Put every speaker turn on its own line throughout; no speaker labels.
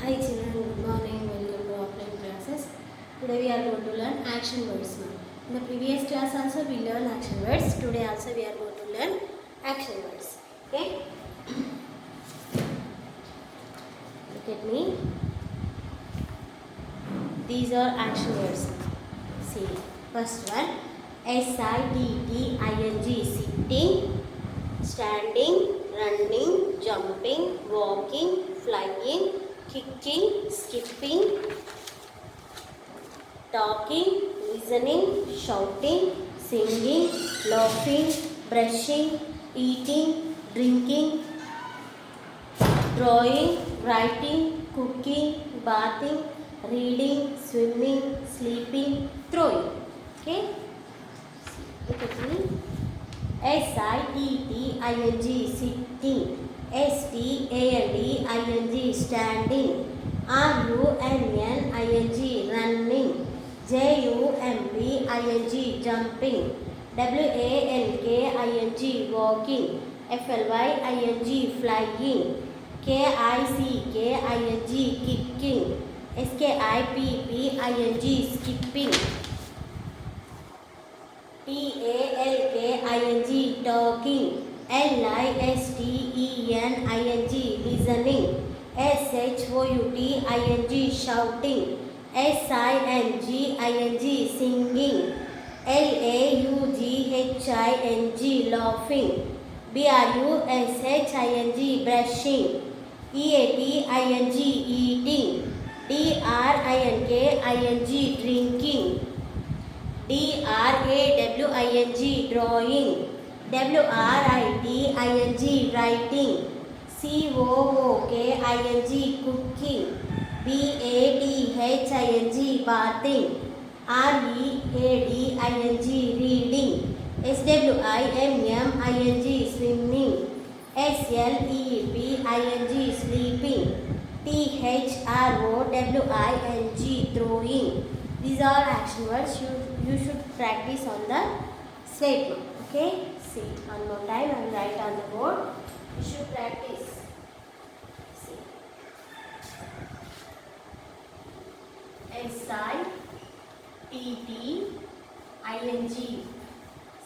Hi children, good morning. Welcome to offline classes. Today we are going to learn action words now. In the previous class also we learned action words. Today also we are going to learn action words. Okay? Look at me. These are action words. See, first one sitting, sitting, standing, running, jumping, walking, flying, kicking, skipping, talking, listening, shouting, singing, laughing, brushing, eating, drinking, drawing, writing, cooking, bathing, reading, swimming, sleeping, throwing. Okay? Look at me. sitting, sitting. standing, standing. running, running. jumping, jumping. walking, walking. flying, flying. kicking. skipping. talking. listening. shouting. singing. laughing. brushing. eating. drinking. drawing. writing. cooking. bathing. reading. swimming. sleeping. throwing. These are action words. You should practice on the slate now. Okay? See, one more time I will write on the board. You should practice. See.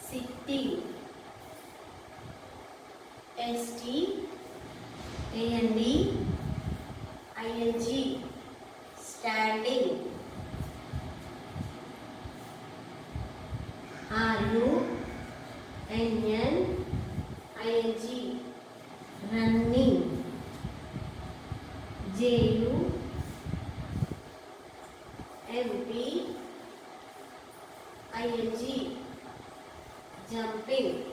sitting, sitting. standing. running. jumping.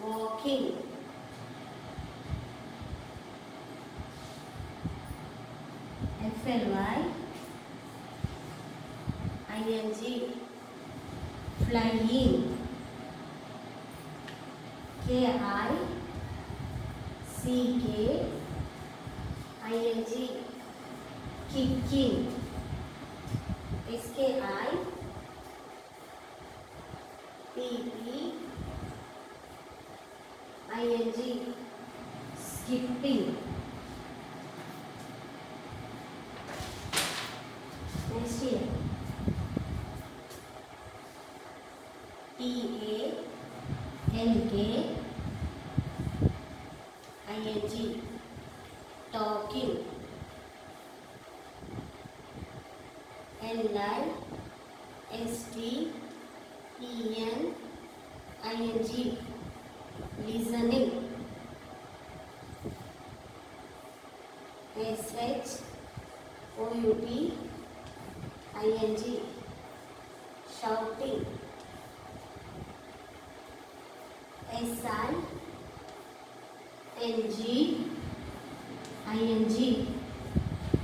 walking. flying. kicking. skipping. Next here. talking. listening. shouting.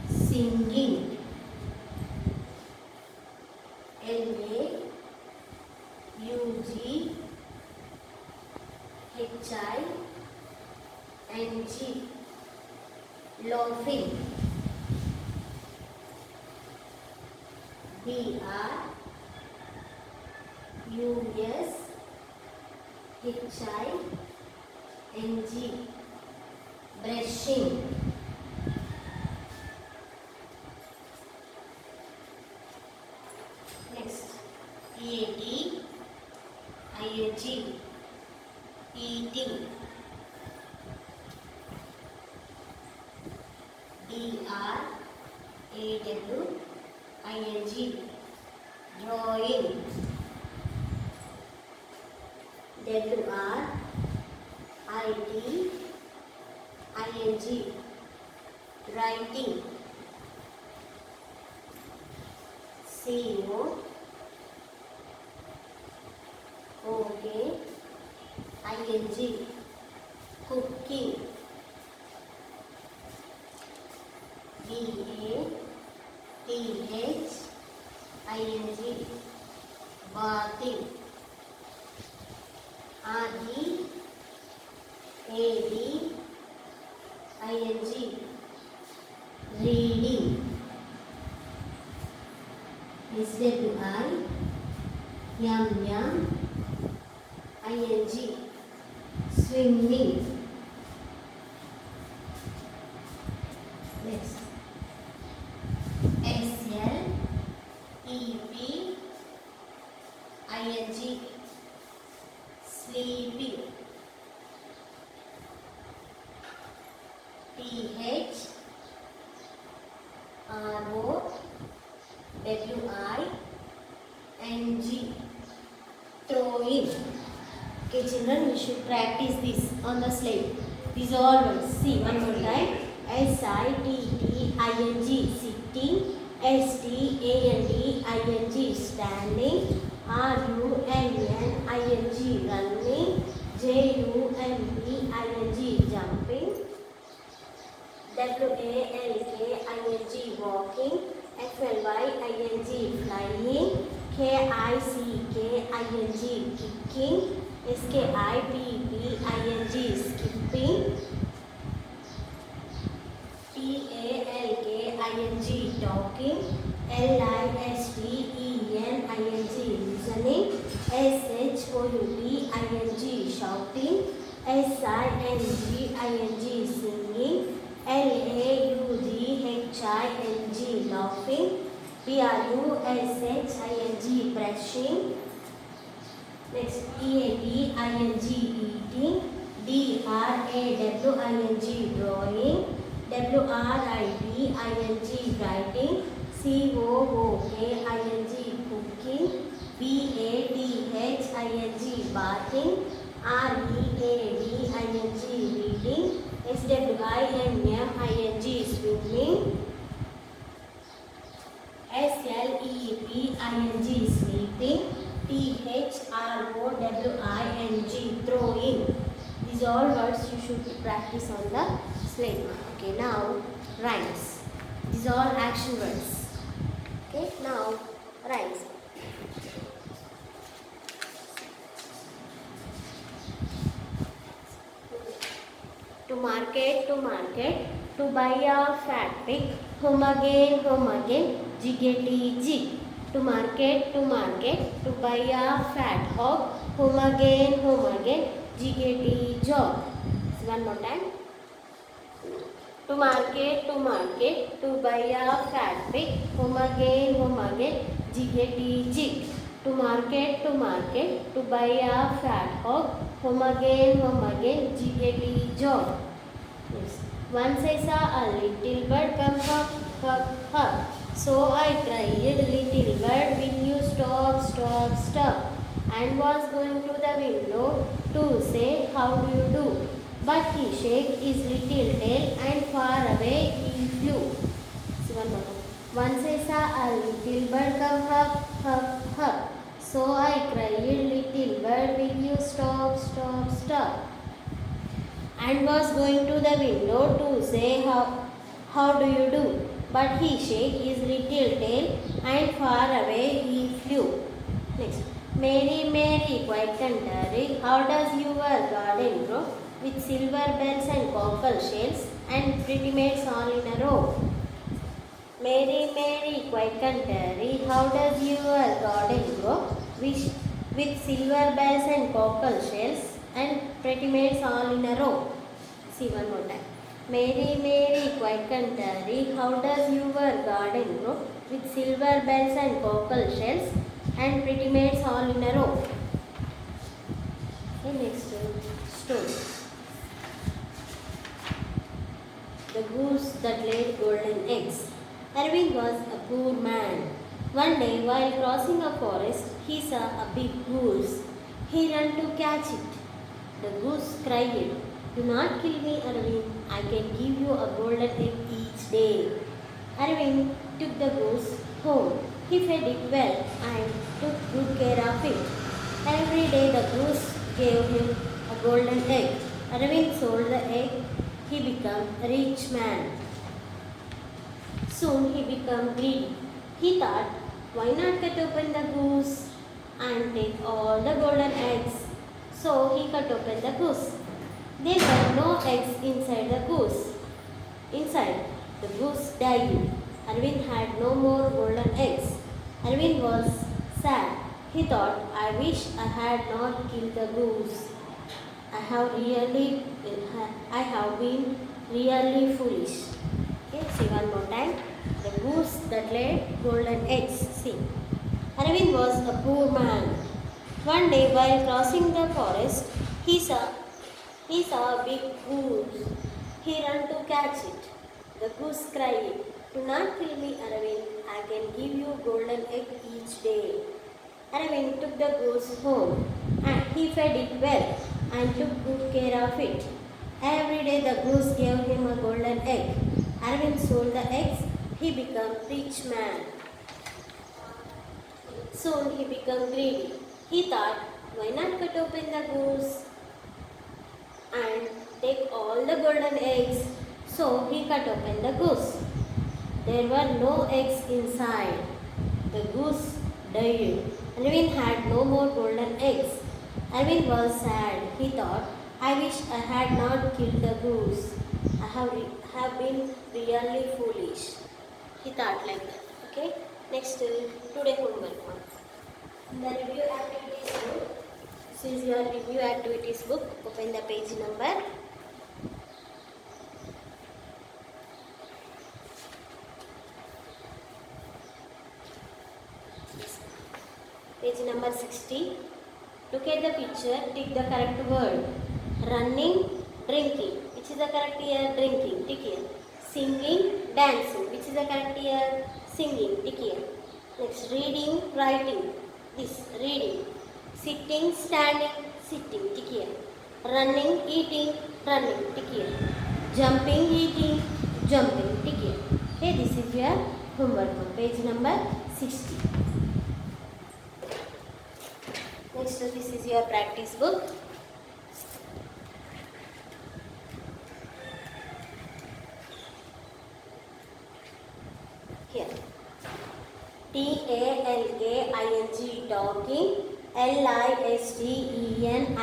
singing. laughing. brushing. Next, eating, eating. drawing, drawing. writing. cooking. bathing. reading. swimming. Next, sleeping. throwing. Okay, children, we should practice this on the slate. These are all words. See, one more time. sitting, sitting. standing, standing. running. jumping. jumping. walking. flying. flying. kicking. skipping. talking. listening. shouting. singing. laughing. brushing. Next, eating. drawing. writing. writing. cooking. bathing. reading. swimming. sleeping. throwing. These all words you should practice on the slate. Okay, now rhymes. These are action words. Okay, now rhymes. To market, to buy a fat pig, home again, jiggity jig. To market, to buy a fat hog, home again, jiggity jog. So one more time. To market, to buy a fat pig, home again, jiggity jig. To market, to buy a fat hog, home again, jiggity jog. Yes. Once I saw a little bird come hop, hop, hop. So I cried, little bird, will you stop, stop, stop? And was going to the window to say, how do you do? But he shook his little tail and far away he flew. So one more time. Once I saw a little bird come hop, hop, hop. So I cried, little bird, will you stop, stop, stop? And was going to the window to say, how do you do? But he shook his little tail and far away he flew. Next. Mary, Mary, quite contrary, how does your garden grow? With silver bells and cockle shells and pretty maids all in a row. Mary, Mary, quite contrary, how does your garden grow? With with silver bells and cockle shells and pretty maids all in a row. See one more time. Mary, Mary, quiet canary, how does your garden grow? With silver bells and cockle shells and pretty maids all in a row. Okay, next story. The goose that laid golden eggs. Arvind was a poor man. One day, while crossing a forest, he saw a big goose. He ran to catch it. The goose cried, "Do not kill me, Arvind. I can give you a golden egg each day." Arvind took the goose home. He fed it well and took good care of it. Every day the goose gave him a golden egg. Arvind sold the egg. He became a rich man. Soon he became greedy. He thought, why not cut open the goose and take all the golden eggs? So he cut open the goose. There were no eggs inside the goose. Inside, the goose died. Arvind had no more golden eggs. Arvind was sad. He thought, I wish I had not killed the goose. I have been really foolish. Okay, see one more time. The goose that laid golden eggs. See. Arvind was a poor man. One day while crossing the forest, he saw a big goose. He ran to catch it. The goose cried, "Do not kill me, Arvind. I can give you golden egg each day." Arvind took the goose home and he fed it well and took good care of it. Every day the goose gave him a golden egg. Arvind sold the eggs. He became rich man. Soon he became greedy. He thought, why not cut open the goose and take all the golden eggs? So he cut open the goose. There were no eggs inside. The goose died. Arvind had no more golden eggs. Arvind was sad. He thought, I wish I had not killed the goose. I have been really foolish. He thought like that. Okay. Next, today homework one. The review activities book. This is your review activities book. Open the page number. Page number 60. Look at the picture. Tick the correct word. Running, drinking. Which is the correct here? Drinking. Tick here. Singing, dancing. Which is the correct here? Singing. Tick here. Next, reading, writing. This, reading. Sitting, standing, sitting. Tick here. Running, eating, running. Tick here. Jumping, eating, jumping. Tick here. Okay, this is your homework on page number 60. Next, this is your practice book. Here. TALKING, talking. LISTENING,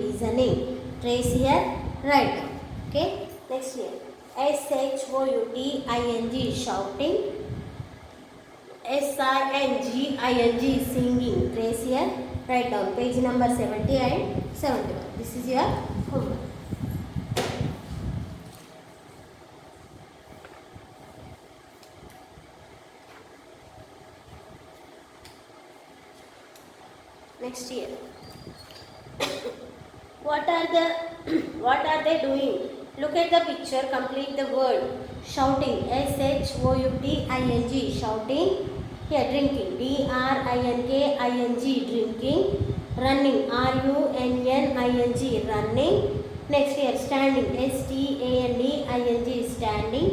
listening. Trace here, write. Okay. Next here. SHOUTING, shouting. SINGING, singing. Trace here, write down. Page number 70 and 71. This is your homework. Next year. What are they doing? Look at the picture. Complete the word. Shouting. SHOUTING, shouting. Here, drinking. DRINKING, drinking. Running. RUNNING, running. Next here, standing. STANDING, standing.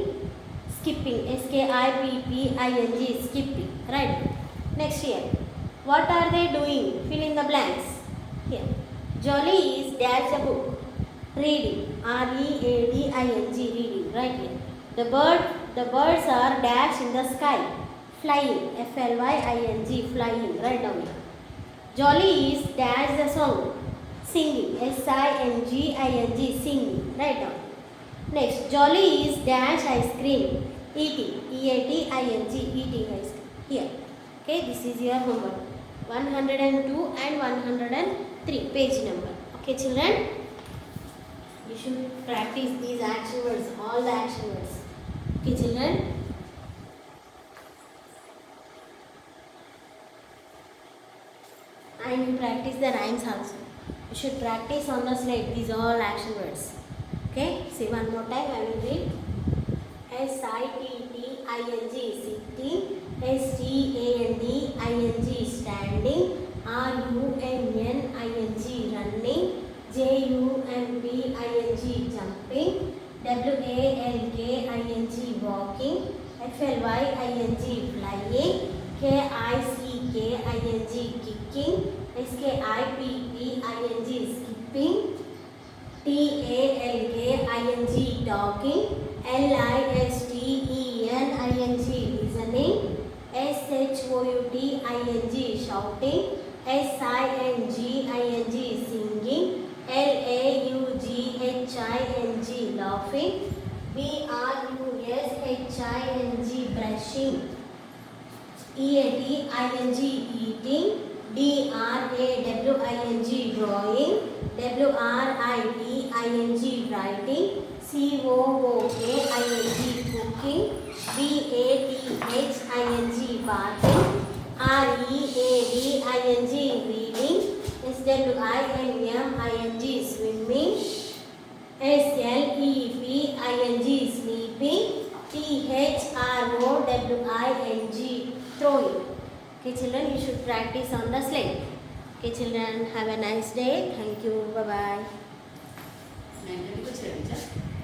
Skipping. SKIPPING, skipping. Right. Next here. What are they doing? Fill in the blanks. Here. Jolly is dash a book. Reading. READING, reading. Right here. The birds are dash in the sky. Flying. FLYING, flying. Right down here. Jolly is dash the song. Singing. SINGING, singing. Right down. Next. Jolly is dash ice cream. Eating. EATING, eating ice cream. Here. Okay, this is your homework. 102 and 103 page number. Okay children, you should practice these action words, all the action words. Okay children, and you practice the rhymes also. You should practice on the slate these all action words. Okay, see one more time I will read. SITTING sitting, STANDING standing, RUNNING running, JUMPING jumping, WALKING walking, FLYING flying, KICKING kicking, SKIPPING skipping, TALKING talking, LISTENING listening, SHOUTING shouting, SINGING singing, LAUGHING laughing, BRUSHING brushing, EATING eating, DRAWING drawing, WRITING writing, COOKING cooking, BATHING bathing, READING reading, SWIMMING swimming, SLEPING sleeping, THROWING throwing. Okay children, you should practice on the slate. Okay children, have a nice day. Thank you. Bye bye.